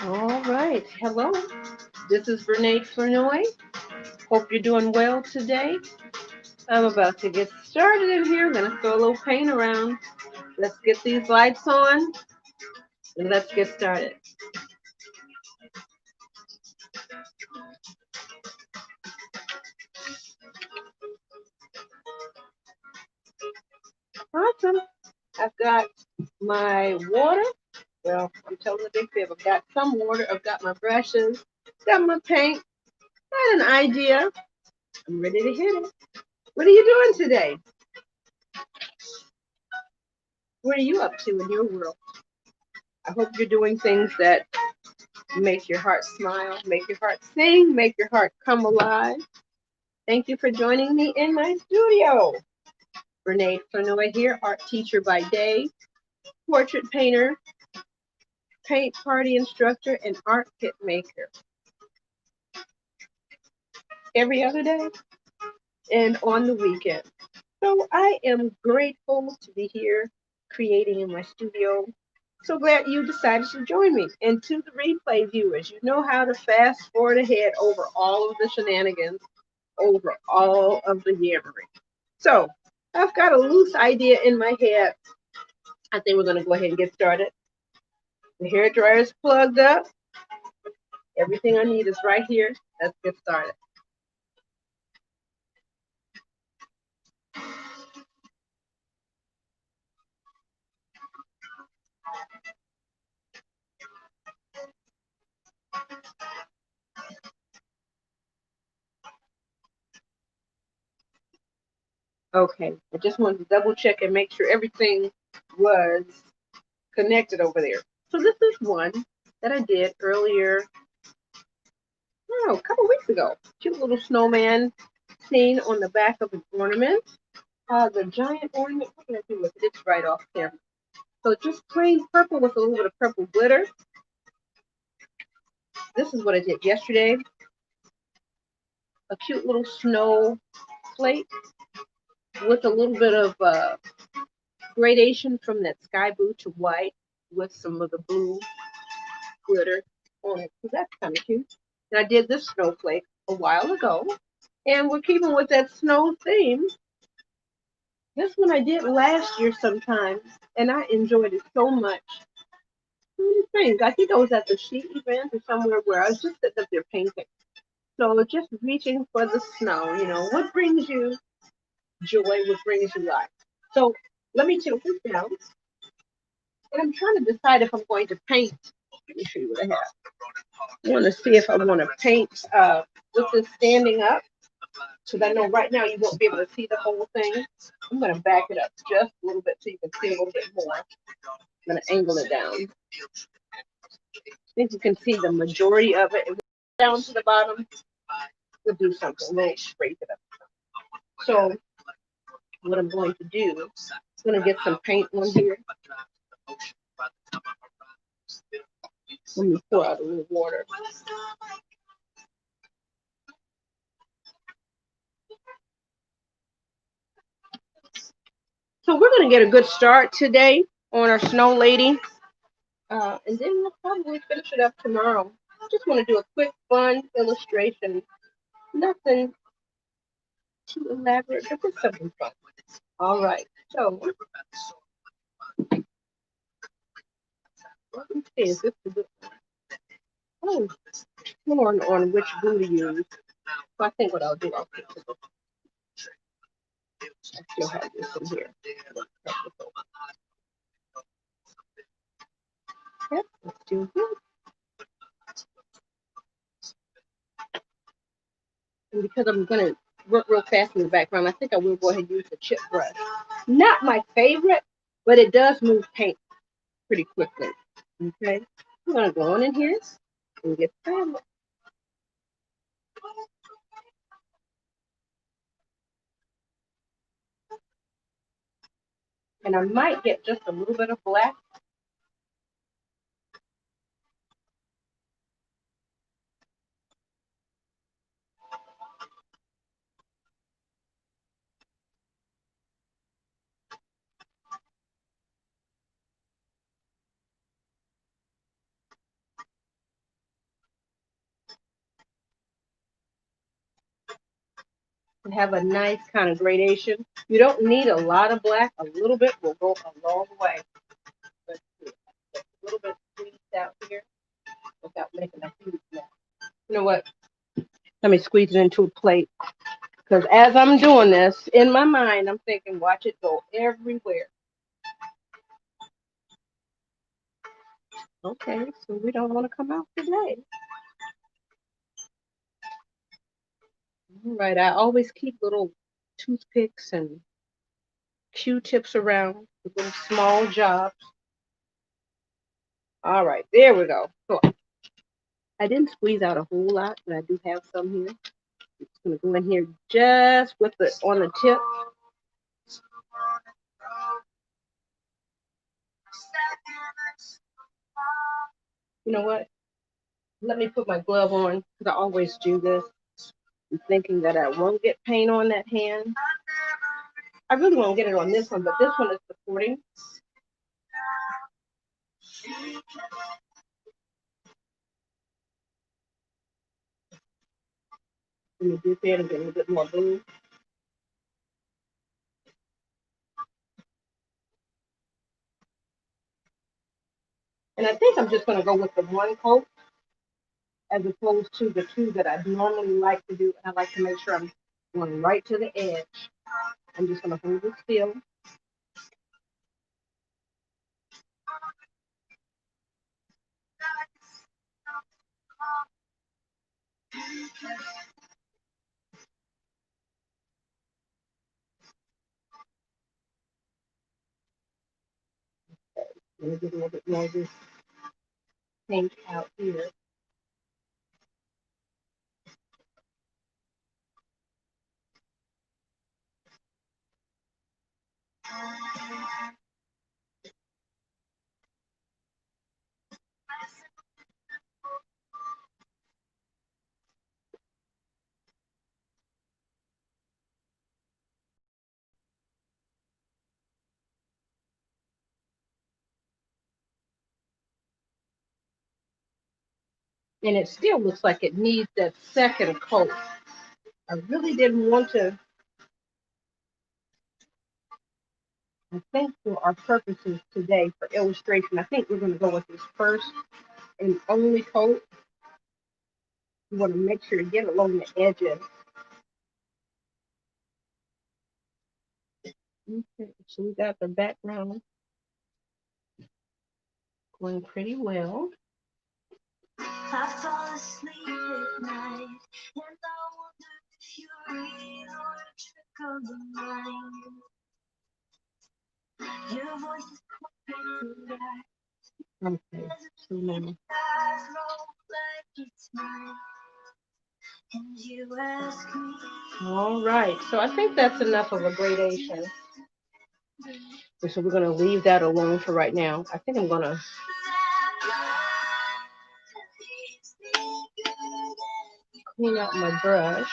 All right. Hello. This is Renee Flournoy. Hope you're doing well today. I'm about to get started in here. I'm going to throw a little paint around. Let's get these lights on and let's get started. Awesome. I've got my water. Well, I'm telling the big fib. I've got some water. I've got my brushes. Got my paint. Got an idea. I'm ready to hit it. What are you doing today? What are you up to in your world? I hope you're doing things that make your heart smile, make your heart sing, make your heart come alive. Thank you for joining me in my studio. Renee Flournoy here, art teacher by day, portrait painter, paint party instructor, and art kit maker. Every other day and on the weekend. So I am grateful to be here creating in my studio. So glad you decided to join me. And to the replay viewers, you know how to fast forward ahead over all of the shenanigans, over all of the yammering. So I've got a loose idea in my head. I think we're going to go ahead and get started. The hair dryer is plugged up. Everything I need is right here. Let's get started. Okay, I just wanted to double check and make sure everything was connected over there. So this is one that I did earlier, a couple weeks ago. Cute little snowman scene on the back of an ornament. The giant ornament, what can I do with it? It's right off camera. So just plain purple with a little bit of purple glitter. This is what I did yesterday. A cute little snow flake with a little bit of gradation from that sky blue to white with some of the blue glitter on it. So that's kind of cute. And I did this snowflake a while ago. And we're keeping with that snow theme. This one I did last year sometime, and I enjoyed it so much. What do you think? I think I was at the sheet event or somewhere where I was just sitting up there painting. So just reaching for the snow, what brings you joy, what brings you life. So let me tilt this down. And I'm trying to decide if I'm going to paint. Let me show you what I have. I want to see if I want to paint with this standing up. Because I know right now you won't be able to see the whole thing. I'm going to back it up just a little bit so you can see a little bit more. I'm going to angle it down. I think you can see the majority of it. If we go down to the bottom, we'll do something. We'll scrape it up. So what I'm going to do is I'm going to get some paint on here. Let me pour out a little water. So we're going to get a good start today on our Snow Lady. And then we'll probably finish it up tomorrow. I just want to do a quick, fun illustration. Nothing too elaborate, but just something fun. All right. So, let me see. Is this a good one? Oh, torn on which glue to use. So I think what I'll do, I'll put this. I still have this in here. Yep, let's do this. And because I'm going to work real fast in the background, I think I will go ahead and use the chip brush. Not my favorite, but it does move paint pretty quickly. Okay, I'm going to go on in here and get started. And I might get just a little bit of black. have a nice kind of gradation. You don't need a lot of black. A little bit will go a long way. Let's see. A little bit squeezed out here without making a huge mess. You know what? Let me squeeze it into a plate. Because as I'm doing this, in my mind, I'm thinking, watch it go everywhere. Okay, so we don't want to come out today. All right, I always keep little toothpicks and Q-tips around with little small jobs. All right, there we go. So I didn't squeeze out a whole lot, but I do have some here. I'm just gonna go in here just with the on the tip. You know what? Let me put my glove on because I always do this. I'm thinking that I won't get paint on that hand. I really won't get it on this one, but this one is supporting. Let me dip in and get a little bit more blue. And I think I'm just going to go with the one coat as opposed to the two that I normally like to do. And I like to make sure I'm going right to the edge. I'm just going to hold it still. Let me get a little bit more of this paint out here. And it still looks like it needs that second coat. I really didn't want to. I think for our purposes today, for illustration, I think we're going to go with this first and only coat. You want to make sure to get along the edges. Okay, so we got the background going pretty well. I fall asleep at night, and I wonder if you're real or a trick of the mind. Your voice is perfect and okay, so now. All right, so I think that's enough of a gradation. So we're going to leave that alone for right now. I think I'm going to clean out my brush.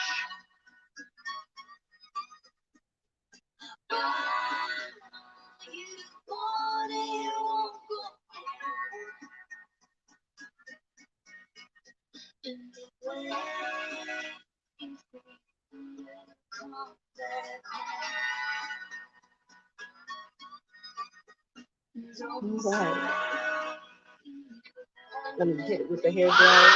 All right. Let me hit it with the hair dryer.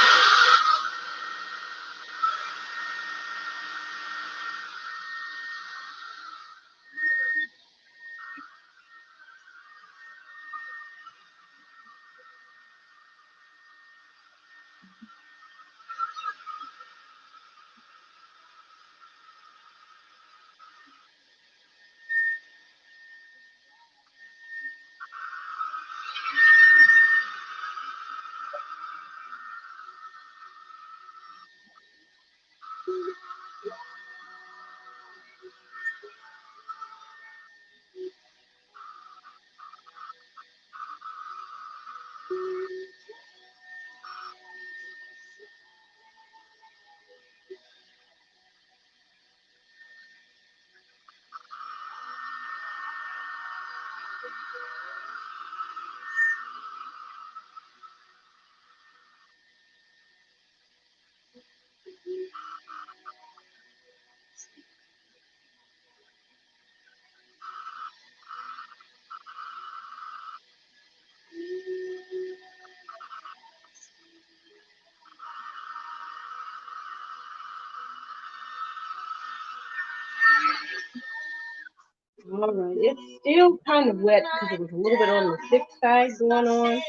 All right, it's still kind of wet because it was a little bit on the thick side going on,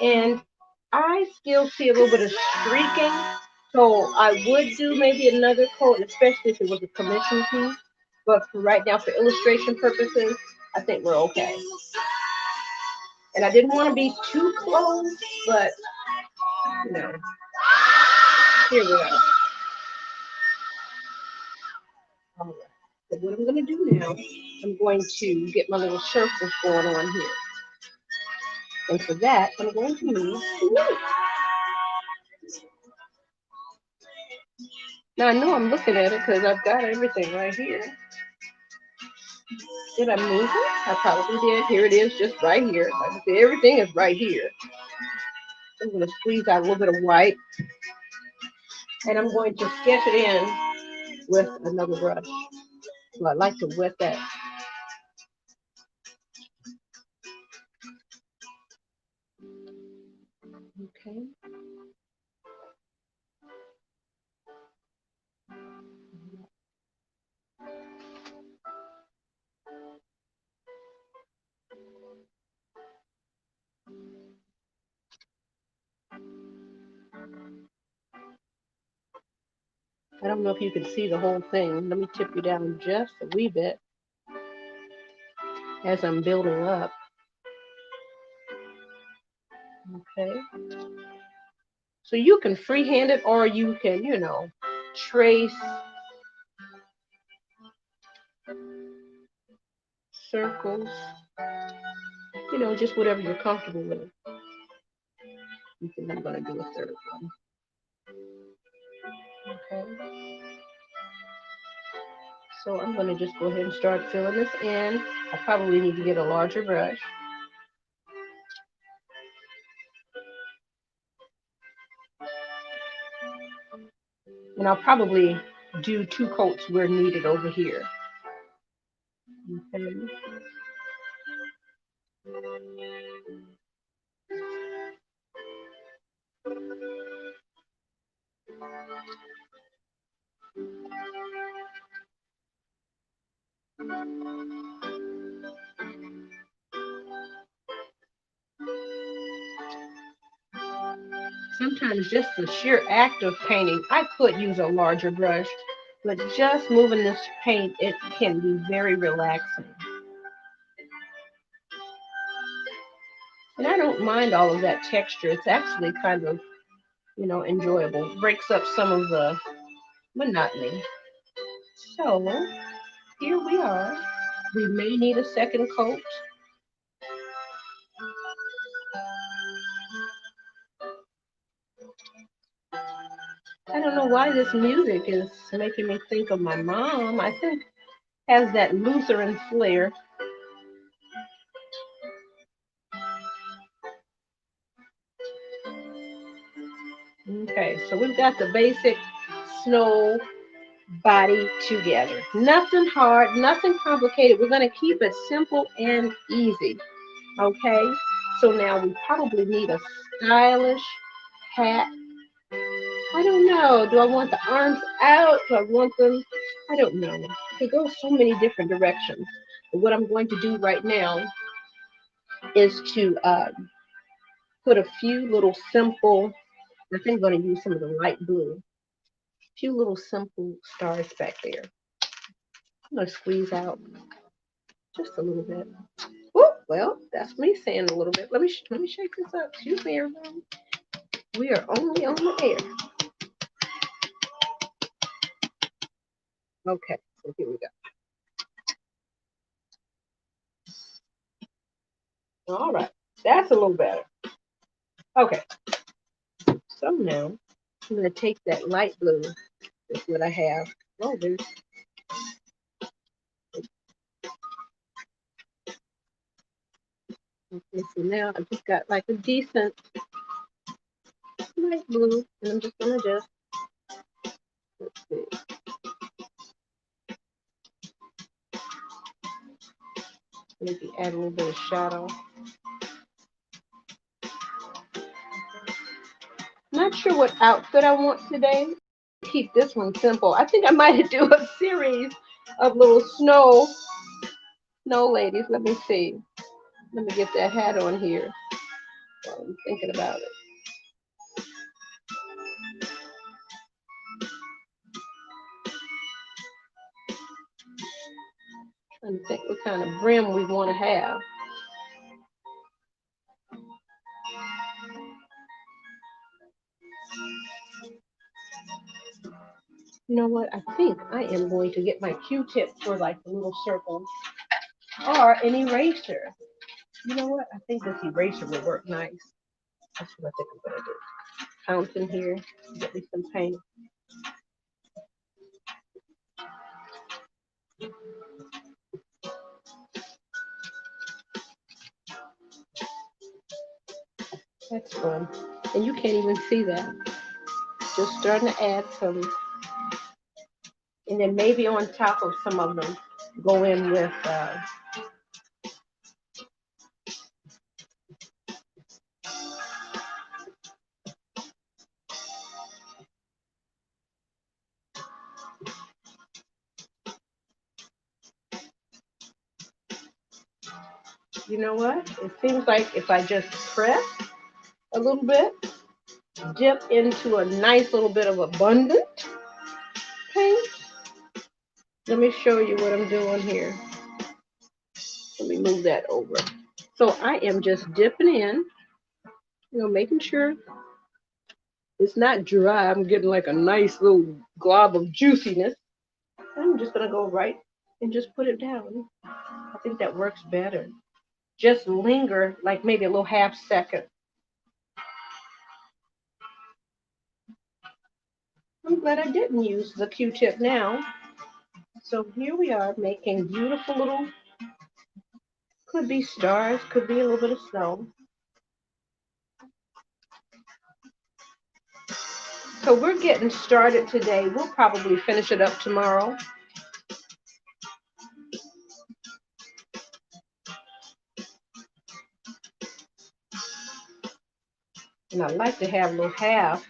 and I still see a little bit of streaking. So I would do maybe another coat, especially if it was a commission piece. But for right now, for illustration purposes, I think we're okay. And I didn't want to be too close, but you know, here we are. All right. So what I'm going to do now, I'm going to get my little circles going on here. And for that, I'm going to move to white. Now I know I'm looking at it because I've got everything right here. Did I move it? I probably did. Here it is, just right here. Like I said, everything is right here. I'm going to squeeze out a little bit of white. And I'm going to sketch it in with another brush. So I like to wet that. Okay. I don't know if you can see the whole thing. Let me tip you down just a wee bit as I'm building up. Okay. So you can freehand it or you can, you know, trace circles, you know, just whatever you're comfortable with. You think I'm going to do a third one. Okay. So I'm going to just go ahead and start filling this in. I probably need to get a larger brush. And I'll probably do 2 coats where needed over here. Okay. Sometimes just the sheer act of painting, I could use a larger brush, but just moving this paint, it can be very relaxing. And I don't mind all of that texture. It's actually kind of, you know, enjoyable. Breaks up some of the monotony. So here we are. We may need a second coat. I don't know why this music is making me think of my mom. I think has that Lutheran flair. Okay, so we've got the basic snow body together. Nothing hard, nothing complicated. We're going to keep it simple and easy. Okay, so now we probably need a stylish hat. I don't know. Do I want the arms out? Do I want them? I don't know. It could go so many different directions. But what I'm going to do right now is to put a few little simple, I think I'm going to use some of the light blue, a few little simple stars back there. I'm going to squeeze out just a little bit. Oh, well, that's me saying a little bit. Let me shake this up. Excuse me, everybody. We are only on the air. Okay, so here we go. All right, that's a little better. Okay, so now I'm going to take that light blue. That's what I have. Oh, there's. Okay, so now I've just got like a decent light blue, and I'm just going to just, let's see. Maybe add a little bit of shadow. Not sure what outfit I want today. Keep this one simple. I think I might do a series of little snow ladies. Let me see. Let me get that hat on here while I'm thinking about it. Trying to think what kind of brim we want to have. You know what? I think I am going to get my Q-tip for like the little circles or an eraser. You know what? I think this eraser will work nice. That's what I think I'm going to do. Fountain here. Get me some paint. That's fun. And you can't even see that. Just starting to add some. And then maybe on top of some of them, go in with you know what? It seems like if I just press a little bit, dip into a nice little bit of abundant paint. Let me show you what I'm doing here. Let me move that over. So I am just dipping in, making sure it's not dry. I'm getting like a nice little glob of juiciness. I'm just gonna go right and just put it down. I think that works better. Just linger like maybe a little half second. I'm glad I didn't use the Q-tip now. So here we are making beautiful little, could be stars, could be a little bit of snow. So we're getting started today. We'll probably finish it up tomorrow. And I like to have a little half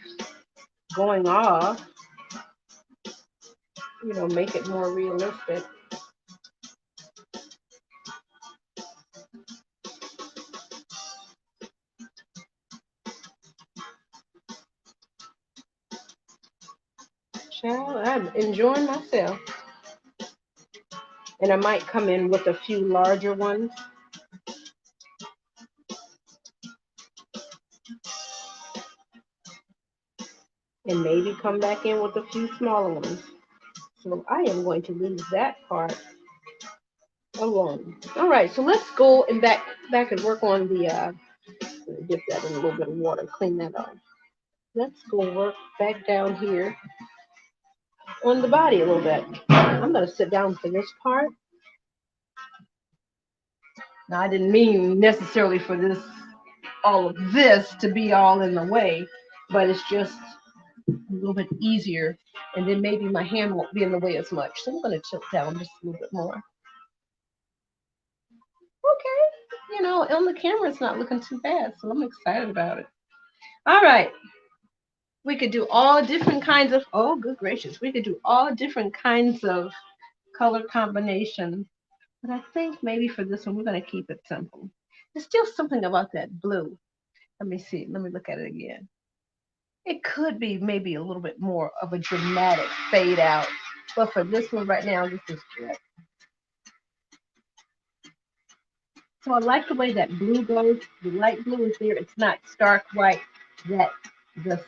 going off, make it more realistic. Child, I'm enjoying myself. And I might come in with a few larger ones. And maybe come back in with a few smaller ones. So I am going to leave that part alone. All right, so let's go and back and work on the, dip that in a little bit of water, clean that off. Let's go work back down here on the body a little bit. I'm going to sit down for this part. Now, I didn't mean necessarily for all of this to be all in the way, but it's just a little bit easier. And then maybe my hand won't be in the way as much. So I'm going to tilt down just a little bit more. Okay. On the camera, it's not looking too bad. So I'm excited about it. All right. We could do all different kinds of, oh, good gracious. We could do all different kinds of color combinations. But I think maybe for this one, we're going to keep it simple. There's still something about that blue. Let me see. Let me look at it again. It could be maybe a little bit more of a dramatic fade out. But for this one right now, this is good. So I like the way that blue goes. The light blue is there. It's not stark white. That the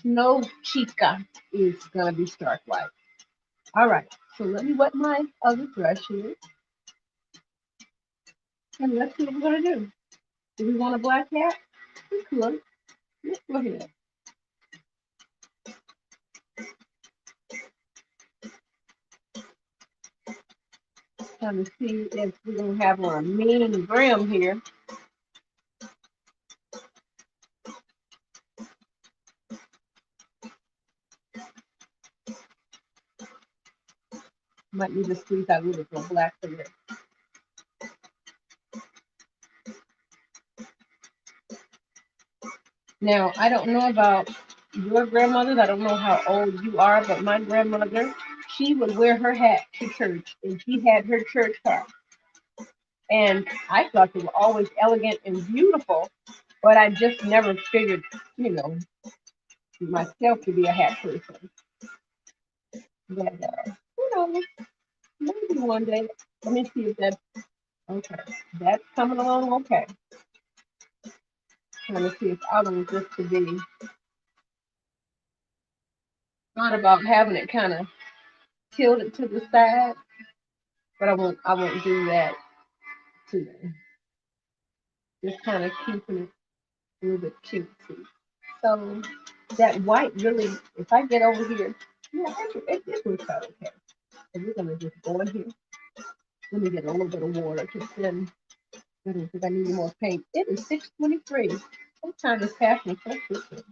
snow chica is going to be stark white. All right. So let me wet my other brush here. And let's see what we're going to do. Do we want a black hat? We could. Let's go ahead. Trying to see if we're going to have on a mean brim here. Might need to squeeze out a little bit more black for this. Now, I don't know about your grandmothers. I don't know how old you are, but my grandmother she would wear her hat to church, and she had her church car. And I thought they were always elegant and beautiful, but I just never figured, you know, myself to be a hat person. But you know, maybe one day. Let me see if that's okay. That's coming along okay. Trying to see if I want this to be. Thought about having it kind of tilted to the side, but I won't do that today. Just kind of keeping it a little bit cutesy. So that white really, if I get over here, yeah, it works out okay. So we're gonna just go in here. Let me get a little bit of water because then I don't think I need any more paint. It is 6:23. Sometimes it's passing so quickly.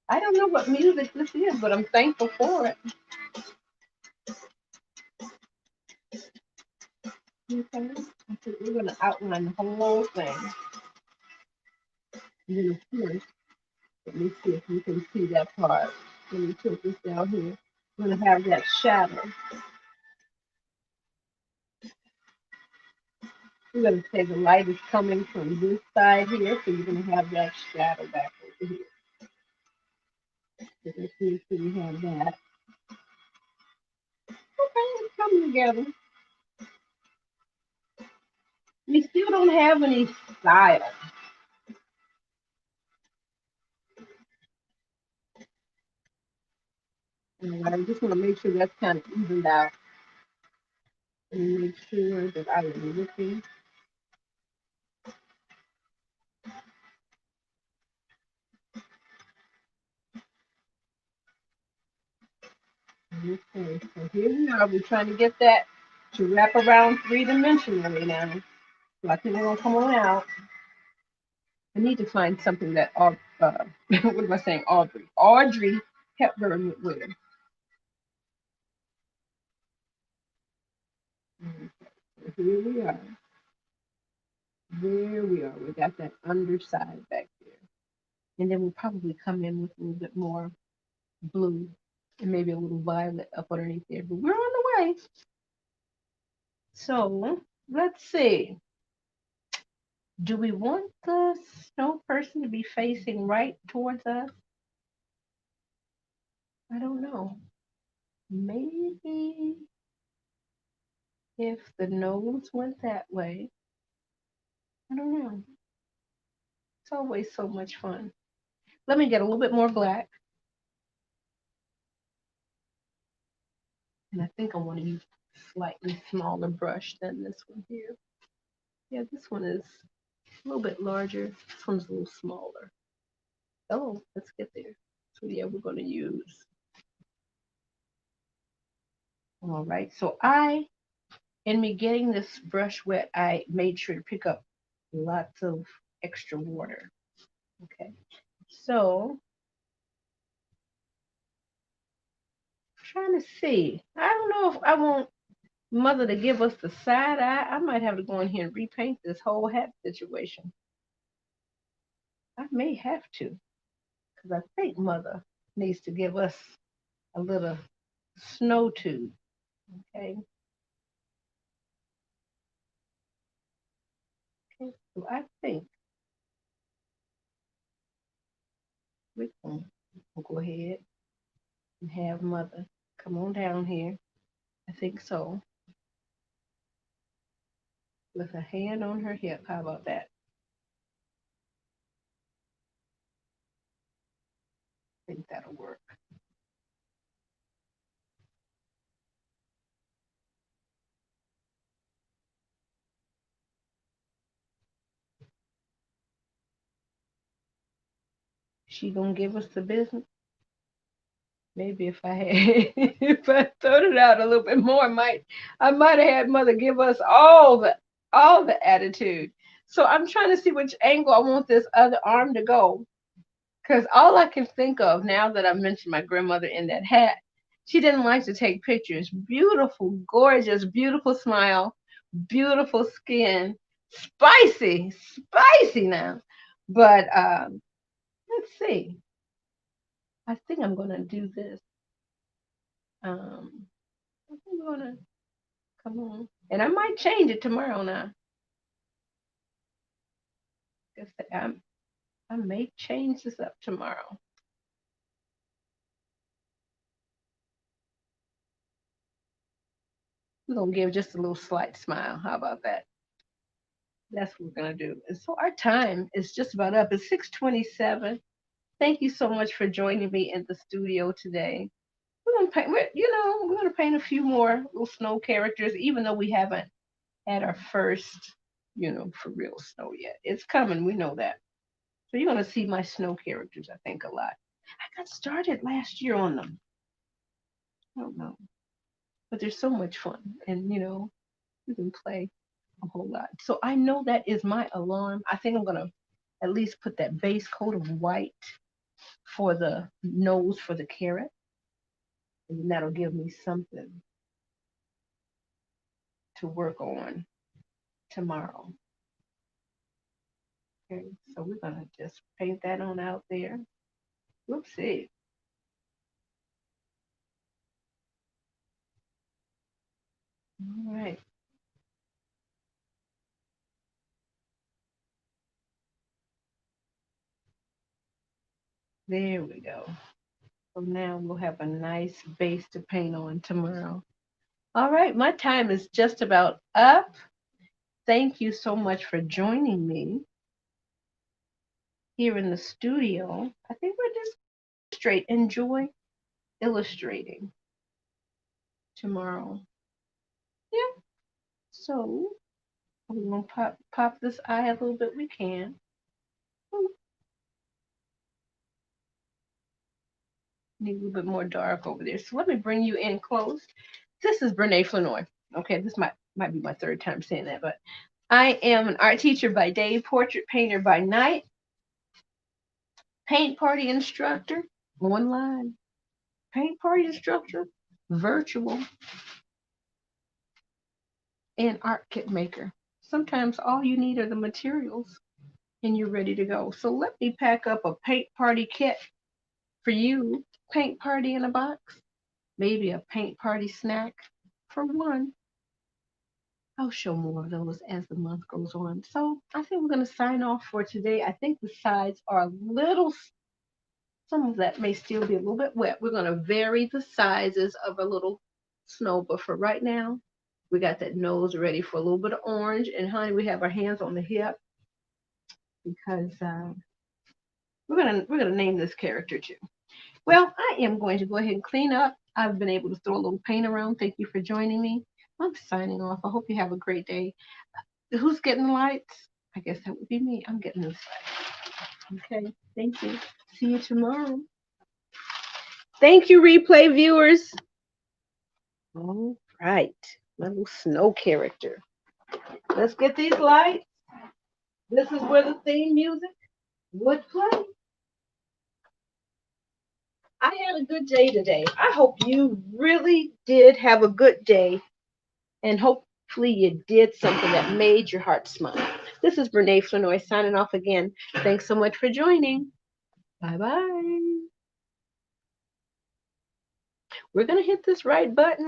I don't know what music this is, but I'm thankful for it. Okay. I think we're gonna outline the whole thing. And then of course, let me see if you can see that part. Let me put this down here. We're gonna have that shadow. We're going to say the light is coming from this side here, so you're going to have that shadow back over here. So let's see if we have that. Okay, it's coming together. We still don't have any style. I just want to make sure that's kind of evened out and make sure that I am looking. Okay, so here we are. We're trying to get that to wrap around three-dimensionally now. So I think we're going to come on out. I need to find something that, what am I saying, Audrey? Audrey Hepburn would wear. Okay, so here we are. There we are. We got that underside back there. And then we'll probably come in with a little bit more blue and maybe a little violet up underneath there. But we're on the way. So let's see. Do we want the snow person to be facing right towards us? I don't know. Maybe if the nose went that way. I don't know. It's always so much fun. Let me get a little bit more black. And I think I want to use a slightly smaller brush than this one here. Yeah, this one is a little bit larger. This one's a little smaller. Oh, let's get there. So yeah, we're going to use. All right. So in me getting this brush wet, I made sure to pick up lots of extra water. Okay. So trying to see. I don't know if I want mother to give us the side eye. I might have to go in here and repaint this whole hat situation. I may have to, because I think mother needs to give us a little snow tube. Okay. Okay. So I think we're going to go ahead and have mother come on down here. I think so. With a hand on her hip. How about that? I think that'll work. She gonna give us the business? Maybe if I had if I thought it out a little bit more, I might have had mother give us all the attitude. So I'm trying to see which angle I want this other arm to go. Because all I can think of now that I mentioned my grandmother in that hat, she didn't like to take pictures. Beautiful, gorgeous, beautiful smile, beautiful skin, spicy now. But let's see. I think I'm gonna do this. I think I'm gonna come on, and I might change it tomorrow now. I may change this up tomorrow. We're gonna give just a little slight smile. How about that? That's what we're gonna do. And so our time is just about up. It's 6:27. Thank you so much for joining me in the studio today. We're gonna paint. We're gonna paint a few more little snow characters, even though we haven't had our first, for real snow yet. It's coming. We know that. So you're gonna see my snow characters, I think, a lot. I got started last year on them. I don't know, but they're so much fun, and you can play a whole lot. So I know that is my alarm. I think I'm gonna at least put that base coat of white for the nose for the carrot, and that'll give me something to work on tomorrow. Okay, so we're gonna just paint that on out there. Whoopsie. All right. There we go. So now we'll have a nice base to paint on tomorrow. All right, my time is just about up. Thank you so much for joining me here in the studio. I think we're just straight. Enjoy illustrating tomorrow. Yeah. So we're gonna pop this eye a little bit. We can. Need a little bit more dark over there. So let me bring you in close. This is Brene Flanoy. Okay, this might be my third time saying that, but I am an art teacher by day, portrait painter by night, paint party instructor online, paint party instructor virtual, and art kit maker. Sometimes all you need are the materials and you're ready to go. So let me pack up a paint party kit for you. Paint party in a box, maybe a paint party snack for one. I'll show more of those as the month goes on. So I think we're going to sign off for today. I think the sides are a little, some of that may still be a little bit wet. We're going to vary the sizes of a little snow, but for right now, we got that nose ready for a little bit of orange. And honey, we have our hands on the hip because we're gonna name this character too. Well, I am going to go ahead and clean up. I've been able to throw a little paint around. Thank you for joining me. I'm signing off. I hope you have a great day. Who's getting the lights? I guess that would be me. I'm getting this light. Okay. Thank you. See you tomorrow. Thank you, replay viewers. All right. My little snow character. Let's get these lights. This is where the theme music would play. I had a good day today. I hope you really did have a good day, and hopefully you did something that made your heart smile. This is Brene Flanoy signing off again. Thanks so much for joining. Bye-bye. We're going to hit this right button.